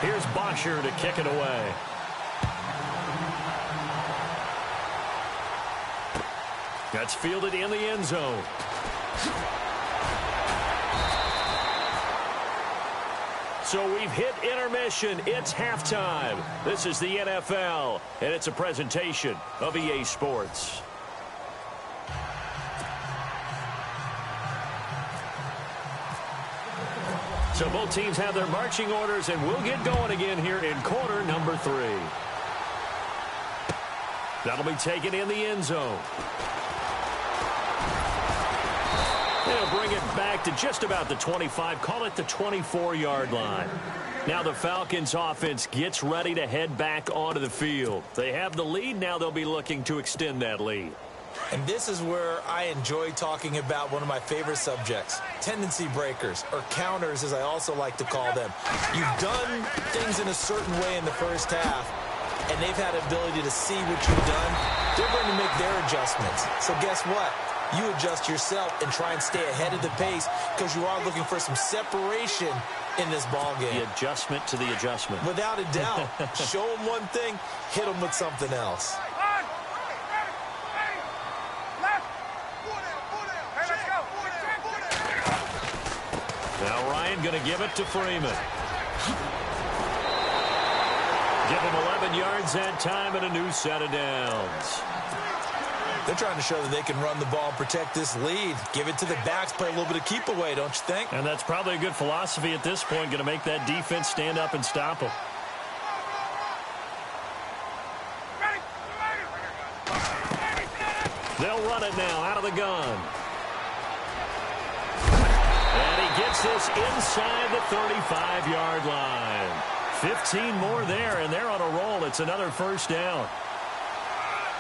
Here's Bosher to kick it away. That's fielded in the end zone. So we've hit intermission. It's halftime. This is the NFL, and it's a presentation of EA Sports. So both teams have their marching orders, and we'll get going again here in quarter number 3. That'll be taken in the end zone. They'll bring it back to just about the 25, call it the 24-yard line. Now the Falcons offense gets ready to head back onto the field. They have the lead. Now they'll be looking to extend that lead. And this is where I enjoy talking about one of my favorite subjects, tendency breakers, or counters as I also like to call them. You've done things in a certain way in the first half, and they've had the ability to see what you've done. They're going to make their adjustments. So guess what? You adjust yourself and try and stay ahead of the pace because you are looking for some separation in this ball game. The adjustment to the adjustment. Without a doubt. Show them one thing, hit them with something else. Now Ryan going to give it to Freeman. Give him 11 yards that time and a new set of downs. They're trying to show that they can run the ball and protect this lead. Give it to the backs, play a little bit of keep away, don't you think? And that's probably a good philosophy at this point, going to make that defense stand up and stop them. They'll run it now out of the gun. And he gets this inside the 35-yard line. 15 more there, and they're on a roll. It's another first down.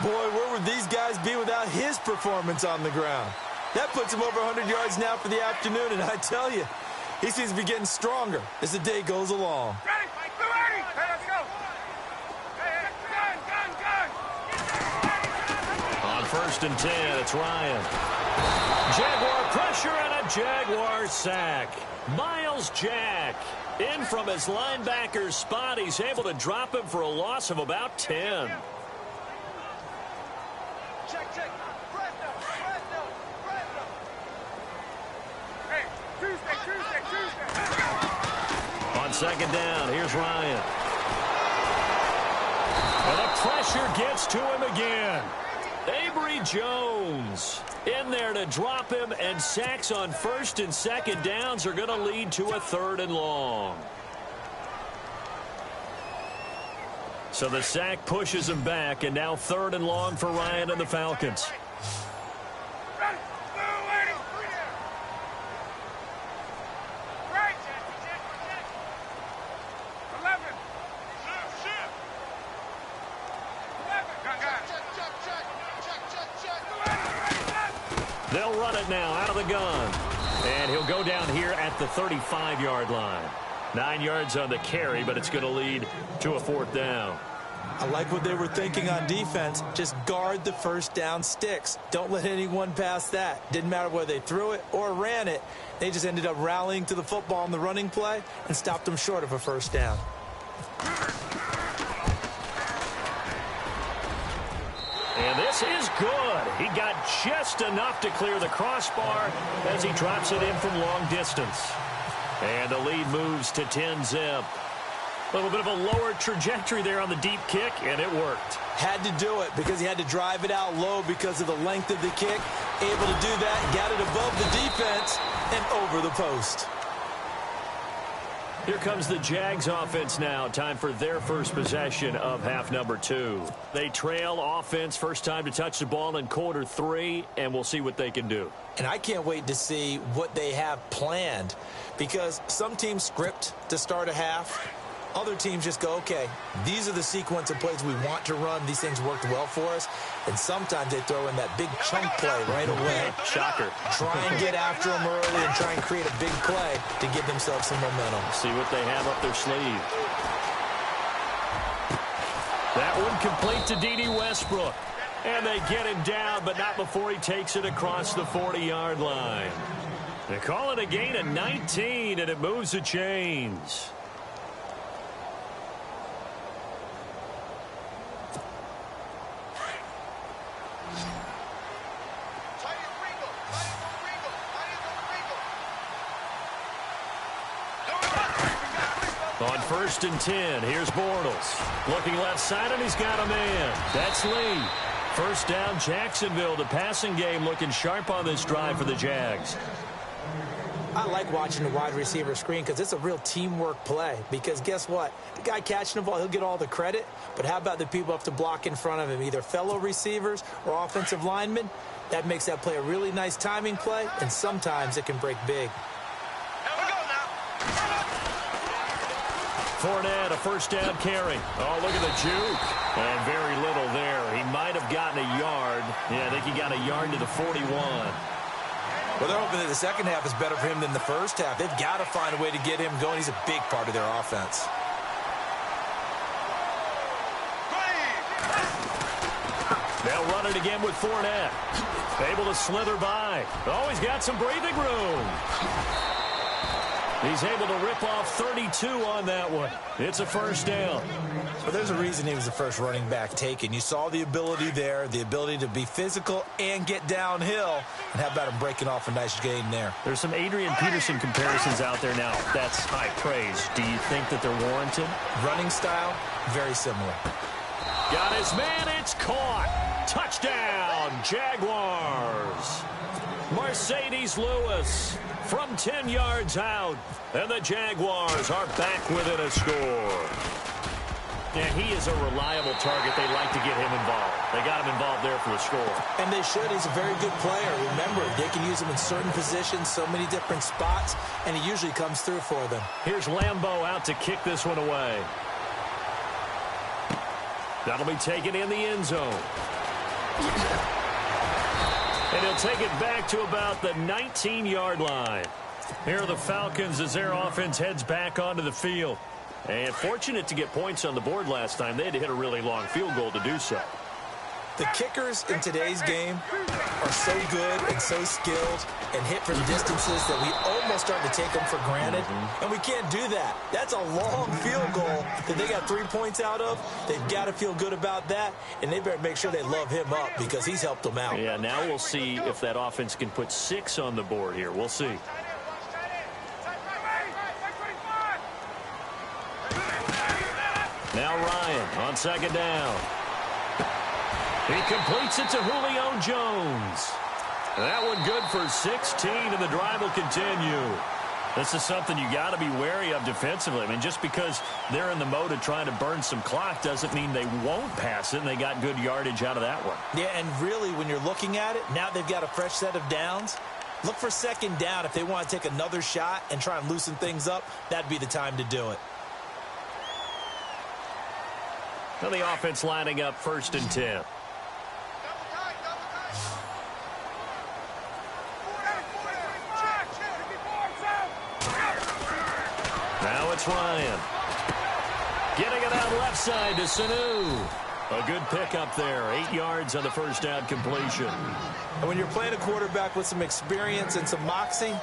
Boy, where would these guys be without his performance on the ground? That puts him over 100 yards now for the afternoon, and I tell you, he seems to be getting stronger as the day goes along. Ready? Ready? Hey, let's go. Hey, gun. On 1st and 10, it's Ryan. Jaguar pressure and a Jaguar sack. Miles Jack in from his linebacker spot. He's able to drop him for a loss of about 10. Check. Hey, Tuesday. On 2nd down, here's Ryan. And the pressure gets to him again. Avery Jones in there to drop him, and sacks on 1st and 2nd downs are going to lead to a 3rd and long. So the sack pushes him back, and now 3rd and long for Ryan and the Falcons. They'll run it now out of the gun. And he'll go down here at the 35-yard line. 9 yards on the carry, but it's going to lead to a 4th down. I like what they were thinking on defense. Just guard the first down sticks. Don't let anyone pass that. Didn't matter whether they threw it or ran it. They just ended up rallying to the football in the running play and stopped them short of a first down. And this is good. He got just enough to clear the crossbar as he drops it in from long distance. And the lead moves to 10-zip. A little bit of a lower trajectory there on the deep kick, and it worked. Had to do it because he had to drive it out low because of the length of the kick. Able to do that, got it above the defense and over the post. Here comes the Jags offense now. Time for their first possession of half number 2. They trail offense, first time to touch the ball in quarter 3, and we'll see what they can do. And I can't wait to see what they have planned because some teams script to start a half. Other teams just go, okay, these are the sequence of plays we want to run. These things worked well for us. And sometimes they throw in that big chunk play right away. Shocker. Try and get after them early and try and create a big play to give themselves some momentum. See what they have up their sleeve. That one complete to D.D. Westbrook. And they get him down, but not before he takes it across the 40-yard line. They call it a gain of 19, and it moves the chains. On 1st and 10, here's Bortles. Looking left side, and he's got a man. That's Lee. First down, Jacksonville. The passing game looking sharp on this drive for the Jags. I like watching the wide receiver screen because it's a real teamwork play. Because guess what? The guy catching the ball, he'll get all the credit. But how about the people have to block in front of him, either fellow receivers or offensive linemen? That makes that play a really nice timing play, and sometimes it can break big. Fournette, a first down carry. Oh, look at the juke. And very little there. He might have gotten a yard. Yeah, I think he got a yard to the 41. Well, they're hoping that the second half is better for him than the first half. They've got to find a way to get him going. He's a big part of their offense. They'll run it again with Fournette. Able to slither by. Oh, he's got some breathing room. He's able to rip off 32 on that one. It's a first down. But there's a reason he was the first running back taken. You saw the ability there, the ability to be physical and get downhill. And how about him breaking off a nice gain there? There's some Adrian Peterson comparisons out there now. That's high praise. Do you think that they're warranted? Running style, very similar. Got his man. It's caught. Touchdown, Jaguars. Mercedes Lewis from 10 yards out. And the Jaguars are back within a score. Yeah, he is a reliable target. They like to get him involved. They got him involved there for the score. And they should. He's a very good player. Remember, they can use him in certain positions, so many different spots, and he usually comes through for them. Here's Lambeau out to kick this one away. That'll be taken in the end zone. And he'll take it back to about the 19-yard line. Here are the Falcons as their offense heads back onto the field. And fortunate to get points on the board last time. They had to hit a really long field goal to do so. The kickers in today's game are so good and so skilled and hit from distances that we almost start to take them for granted. And we can't do that. That's a long field goal that they got 3 points out of. They've got to feel good about that, and they better make sure they love him up because he's helped them out. Yeah, now we'll see if that offense can put 6 on the board here. We'll see. Now Ryan on second down. He completes it to Julio Jones. That one good for 16, and the drive will continue. This is something you got to be wary of defensively. I mean, just because they're in the mode of trying to burn some clock doesn't mean they won't pass it, and they got good yardage out of that one. Yeah, and really, when you're looking at it, now they've got a fresh set of downs. Look for second down. If they want to take another shot and try and loosen things up, that'd be the time to do it. Now the offense lining up 1st and 10. Now it's Ryan. Getting it out left side to Sanu. A good pickup there. 8 yards on the first down completion. And when you're playing a quarterback with some experience and some moxie,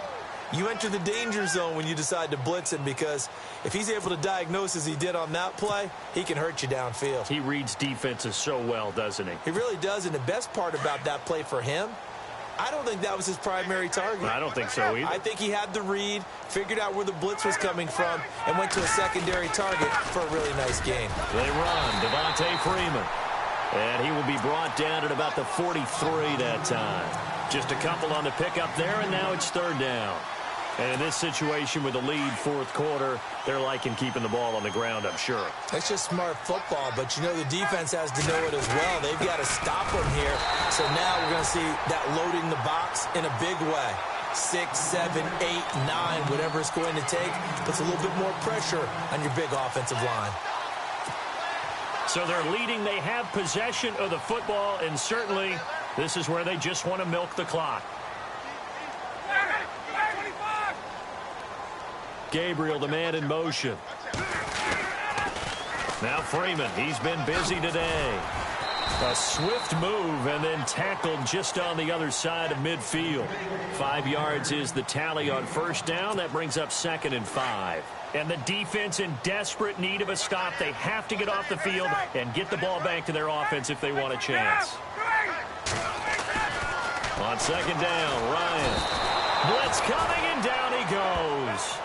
you enter the danger zone when you decide to blitz him, because if he's able to diagnose as he did on that play, he can hurt you downfield. He reads defenses so well, doesn't he? He really does, and the best part about that play for him, I don't think that was his primary target. I don't think so either. I think he had the read, figured out where the blitz was coming from, and went to a secondary target for a really nice game. They run. Devontae Freeman. And he will be brought down at about the 43 that time. Just a couple on the pickup there, and now it's 3rd down. And in this situation with the lead 4th quarter, they're liking keeping the ball on the ground, I'm sure. It's just smart football, but you know the defense has to know it as well. They've got to stop them here. So now we're going to see that loading the box in a big way. 6, 7, 8, 9, whatever it's going to take, puts a little bit more pressure on your big offensive line. So they're leading. They have possession of the football, and certainly this is where they just want to milk the clock. Gabriel, the man in motion. Now Freeman, he's been busy today. A swift move and then tackled just on the other side of midfield. 5 yards is the tally on first down. That brings up 2nd and 5. And the defense in desperate need of a stop. They have to get off the field and get the ball back to their offense if they want a chance. On second down, Ryan. Blitz coming, and down he goes.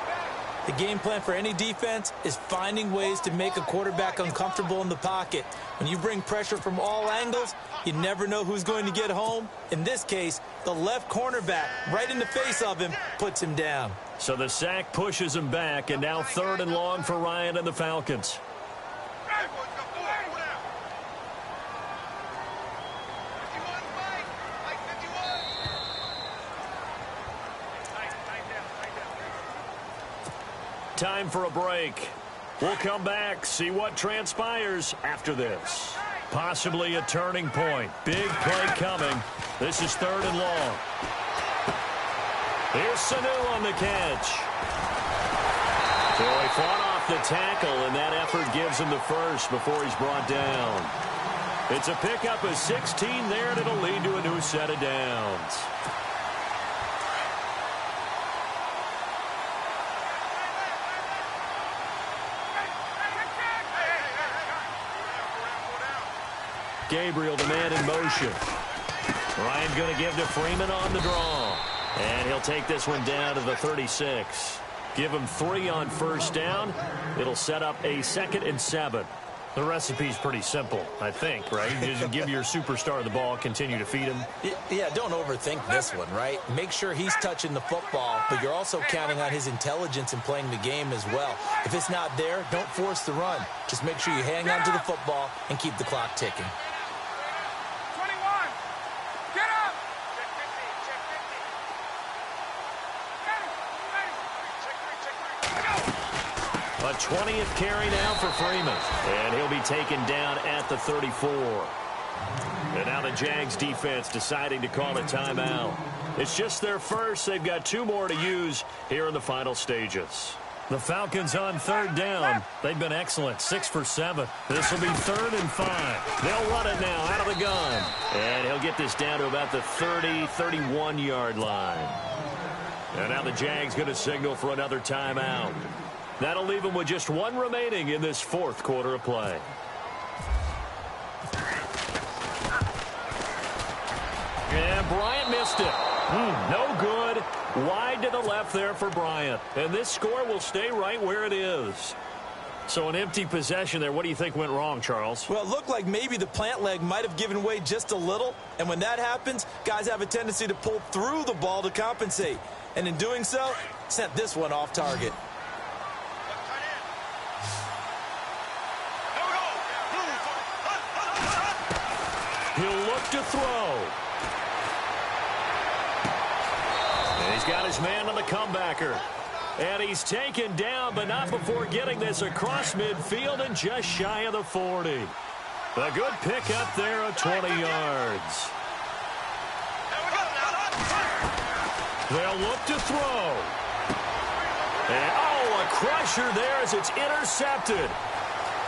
The game plan for any defense is finding ways to make a quarterback uncomfortable in the pocket. When you bring pressure from all angles, you never know who's going to get home. In this case, the left cornerback, right in the face of him, puts him down. So the sack pushes him back, and now 3rd and long for Ryan and the Falcons. Time for a break. We'll come back, see what transpires after this. Possibly a turning point. Big play coming. This is 3rd and long. Here's Sanu on the catch. So he fought off the tackle, and that effort gives him the first before he's brought down. It's a pickup of 16 there, and it'll lead to a new set of downs. Gabriel, the man in motion. Ryan going to give to Freeman on the draw. And he'll take this one down to the 36. Give him 3 on 1st down. It'll set up a 2nd and 7. The recipe's pretty simple, I think, right? You just give your superstar the ball, continue to feed him. Yeah, don't overthink this one, right? Make sure he's touching the football, but you're also counting on his intelligence in playing the game as well. If it's not there, don't force the run. Just make sure you hang on to the football and keep the clock ticking. A 20th carry now for Freeman. And he'll be taken down at the 34. And now the Jags defense deciding to call a timeout. It's just their first. They've got 2 more to use here in the final stages. The Falcons on 3rd down. They've been excellent. 6 for 7. This will be 3rd and 5. They'll run it now out of the gun. And he'll get this down to about the 30, 31-yard line. And now the Jags going to signal for another timeout. That'll leave them with just 1 remaining in this 4th quarter of play. And Bryant missed it. No good. Wide to the left there for Bryant. And this score will stay right where it is. So an empty possession there. What do you think went wrong, Charles? Well, it looked like maybe the plant leg might have given way just a little. And when that happens, guys have a tendency to pull through the ball to compensate. And in doing so, sent this one off target. He'll look to throw. And he's got his man on the comebacker. And he's taken down, but not before getting this across midfield and just shy of the 40. A good pickup there of 20 yards. They'll look to throw. And, a crusher there as it's intercepted.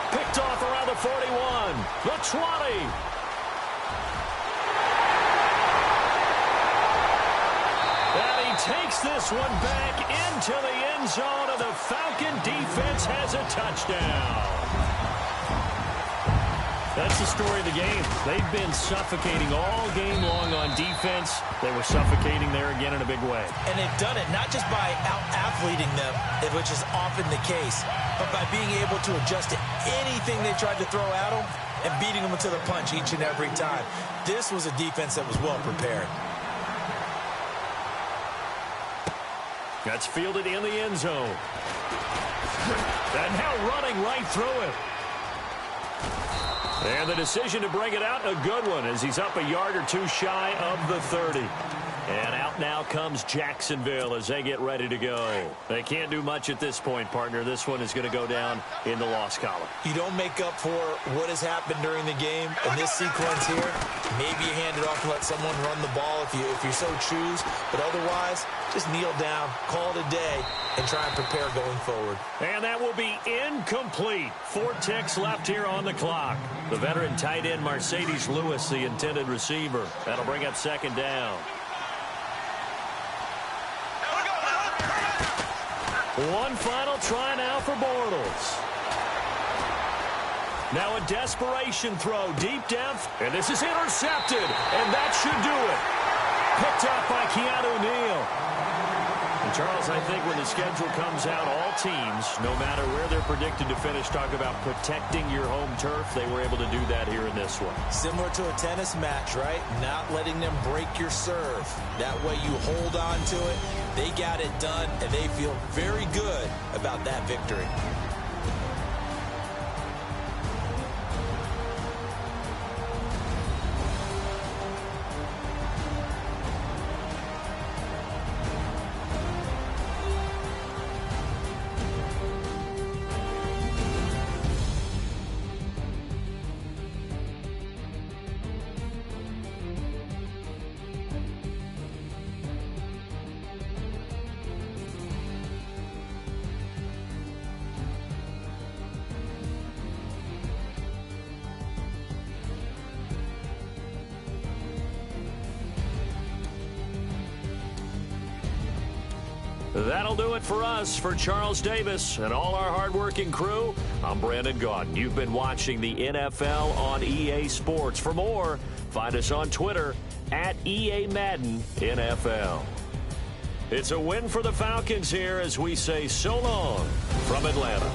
Picked off around the 41, the 20. And he takes this one back into the end zone, and the Falcon defense has a touchdown. That's the story of the game. They've been suffocating all game long on defense. They were suffocating there again in a big way. And they've done it not just by out-athleting them, which is often the case, but by being able to adjust to anything they tried to throw at them and beating them to the punch each and every time. This was a defense that was well prepared. That's fielded in the end zone. And now running right through it. And the decision to bring it out, a good one, as he's up a yard or 2 shy of the 30. And out now comes Jacksonville as they get ready to go. They can't do much at this point, partner. This one is going to go down in the loss column. You don't make up for what has happened during the game in this sequence here. Maybe you hand it off and let someone run the ball if you so choose. But otherwise, just kneel down, call it a day, and try and prepare going forward. And that will be incomplete. 4 ticks left here on the clock. The veteran tight end Mercedes Lewis, the intended receiver. That'll bring up 2nd down. One final try now for Bortles. Now a desperation throw deep down. And this is intercepted. And that should do it. Picked up by Keanu Neal. And Charles, I think when the schedule comes out, all teams, no matter where they're predicted to finish, talk about protecting your home turf. They were able to do that here in this one. Similar to a tennis match, right? Not letting them break your serve. That way you hold on to it. They got it done, and they feel very good about that victory. That'll do it for us. For Charles Davis and all our hardworking crew, I'm Brandon Gaudin. You've been watching the NFL on EA Sports. For more, find us on Twitter at EA Madden NFL. It's a win for the Falcons here as we say so long from Atlanta.